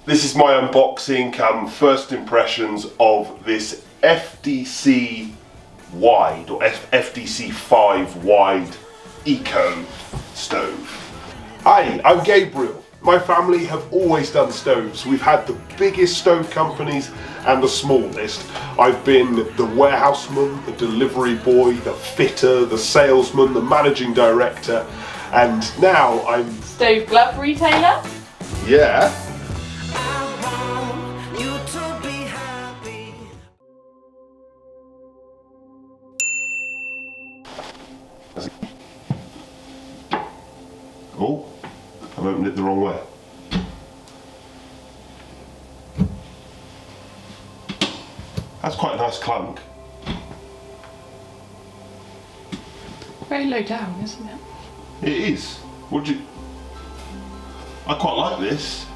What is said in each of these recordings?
This is my unboxing, first impressions of this FDC Wide or FDC5 Wide Eco stove. Hi, I'm Gabriel. My family have always done stoves. We've had the biggest stove companies and the smallest. I've been the warehouseman, the delivery boy, the fitter, the salesman, the managing director, and now I'm... Stove glove retailer? Yeah. Oh, I've opened it the wrong way. That's quite a nice clunk. Very low down, isn't it? It is. What do you... I quite like this.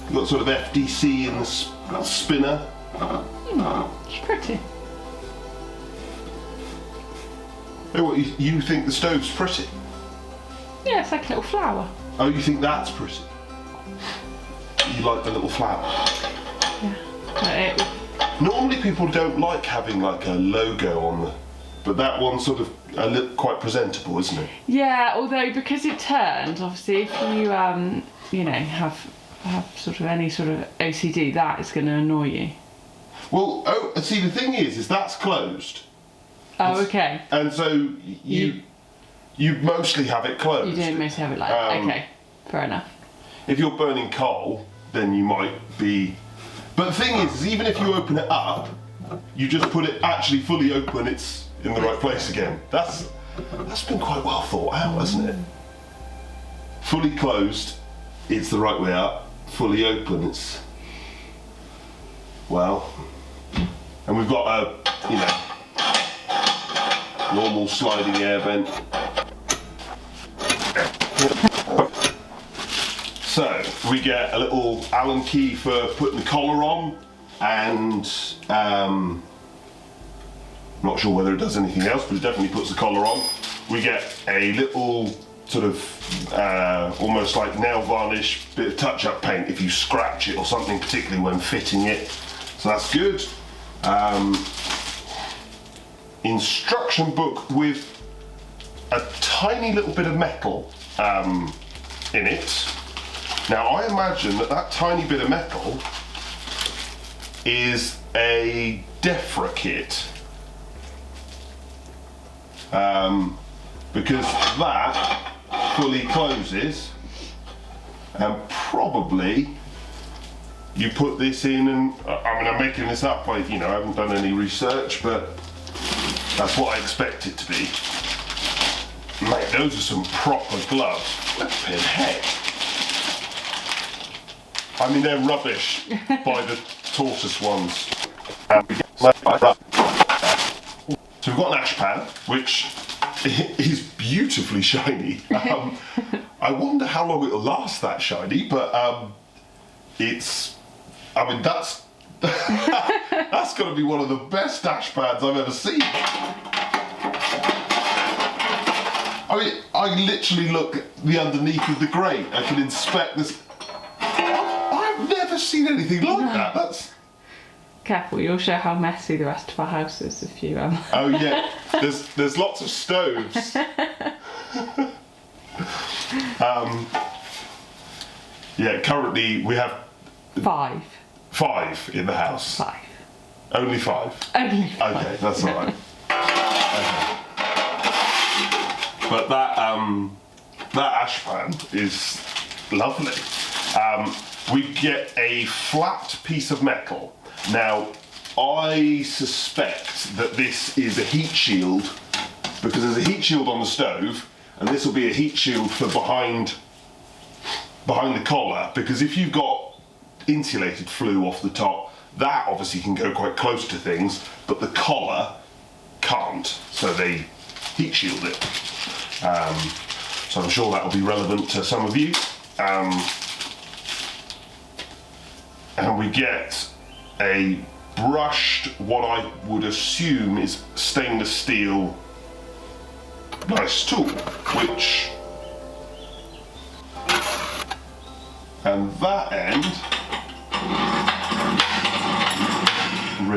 You've got sort of FDC in the spinner. It's pretty. Oh, what, you think the stove's pretty? Yeah, it's like a little flower. Oh, you think that's pretty? You like the little flower? Yeah. Normally people don't like having like a logo on the... But that one's sort of quite presentable, isn't it? Yeah, although because it turned, obviously, if you you know, have sort of any sort of OCD, that is going to annoy you. Well, see, the thing is that's closed. Oh, okay. And so you mostly have it closed. You don't mostly have it like okay, fair enough. If you're burning coal, then you might be... But the thing is even if you open it up, you just put it actually fully open, it's in the right place again. That's been quite well thought out, hasn't it? Fully closed, it's the right way up. Fully open, it's... Well... And we've got a, you know, normal sliding air vent. So, we get a little Allen key for putting the collar on, and I'm not sure whether it does anything else, but it definitely puts the collar on. We get a little sort of almost like nail varnish, bit of touch-up paint if you scratch it or something, particularly when fitting it. So that's good. Instruction book with a tiny little bit of metal in it. Now I imagine that tiny bit of metal is a DEFRA kit, because that fully closes, and probably you put this in, and I mean, I'm making this up, I haven't done any research, but that's what I expect it to be. Mate, those are some proper gloves. Flippin' heck. I mean, they're rubbish by the tortoise ones. So we've got an ash pan, which is beautifully shiny. I wonder how long it'll last that shiny, but I mean, that's that's got to be one of the best ash pans I've ever seen. I mean, I literally look at the underneath of the grate. I can inspect this. I've never seen anything like that. That's... Careful, you'll show how messy the rest of our house is if you Oh yeah, there's lots of stoves. Yeah, currently we have 5 in the house. 5. Only 5. Only 5. Okay, that's all right. Okay. But that ash pan is lovely. We get a flat piece of metal. Now, I suspect that this is a heat shield, because there's a heat shield on the stove, and this will be a heat shield for behind the collar, because if you've got insulated flue off the top, that obviously can go quite close to things, but the collar can't, so they heat shield it. So I'm sure that will be relevant to some of you. And we get a brushed, what I would assume is stainless steel nice tool, and that end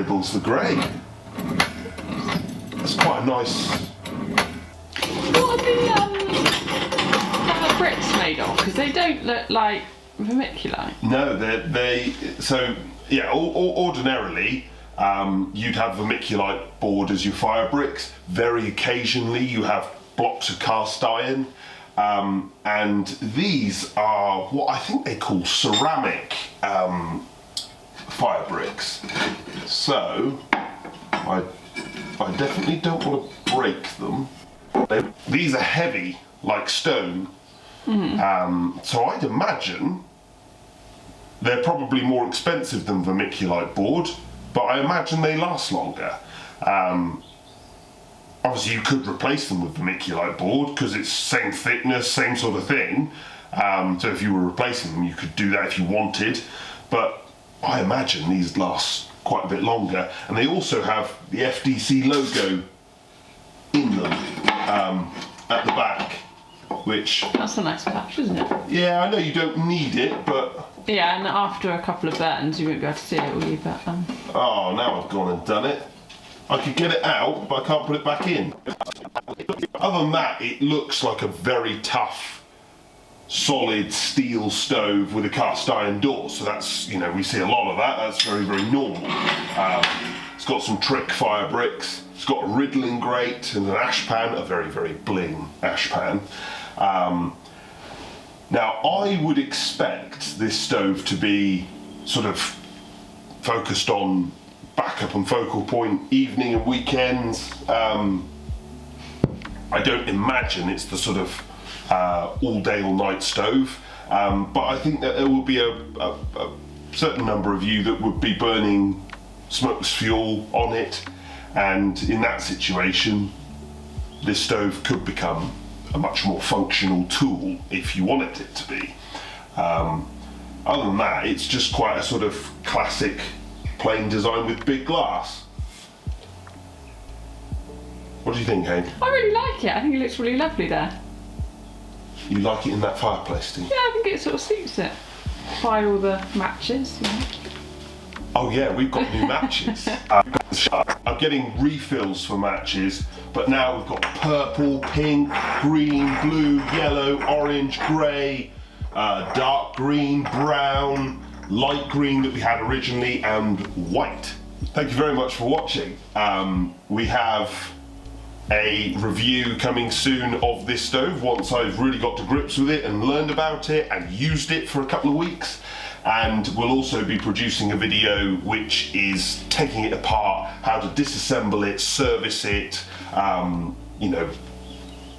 riddles the grate. That's quite a nice. What are the bricks made of? Because they don't look like vermiculite. No, so yeah. Ordinarily, you'd have vermiculite board as your fire bricks. Very occasionally, you have blocks of cast iron, and these are what I think they call ceramic fire bricks. So I definitely don't want to break them. These are heavy, like stone. So I'd imagine they're probably more expensive than vermiculite board, but I imagine they last longer. Obviously you could replace them with vermiculite board because it's same thickness, same sort of thing. So if you were replacing them, you could do that if you wanted, but I imagine these last quite a bit longer. And they also have the FDC logo in them at the back, which... That's a nice patch, isn't it? Yeah, I know you don't need it, but... Yeah, and after a couple of burns, you won't be able to see it, will you? But, Oh, now I've gone and done it. I could get it out, but I can't put it back in. Other than that, it looks like a very tough, solid steel stove with a cast iron door. So that's, you know, we see a lot of that. That's very, very normal. It's got some trick fire bricks. It's got a riddling grate and an ash pan, a very, very bling ash pan. Now, I would expect this stove to be sort of focused on backup and focal point evening and weekends. I don't imagine it's the sort of all day, all night stove, but I think that there will be a certain number of you that would be burning smokeless fuel on it, and in that situation, this stove could become a much more functional tool if you wanted it to be. Other than that, it's just quite a sort of classic plain design with big glass. What do you think, Hayden? I really like it. I think it looks really lovely there. You like it in that fireplace, do you? Yeah, I think it sort of suits it. Buy all the matches. You know. Oh yeah, we've got new matches. I'm getting refills for matches, but now we've got purple, pink, green, blue, yellow, orange, grey, dark green, brown, light green that we had originally, and white. Thank you very much for watching. We have a review coming soon of this stove once I've really got to grips with it and learned about it and used it for a couple of weeks. And we'll also be producing a video which is taking it apart, how to disassemble it, service it, you know,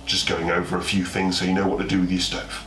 just going over a few things so you know what to do with your stove.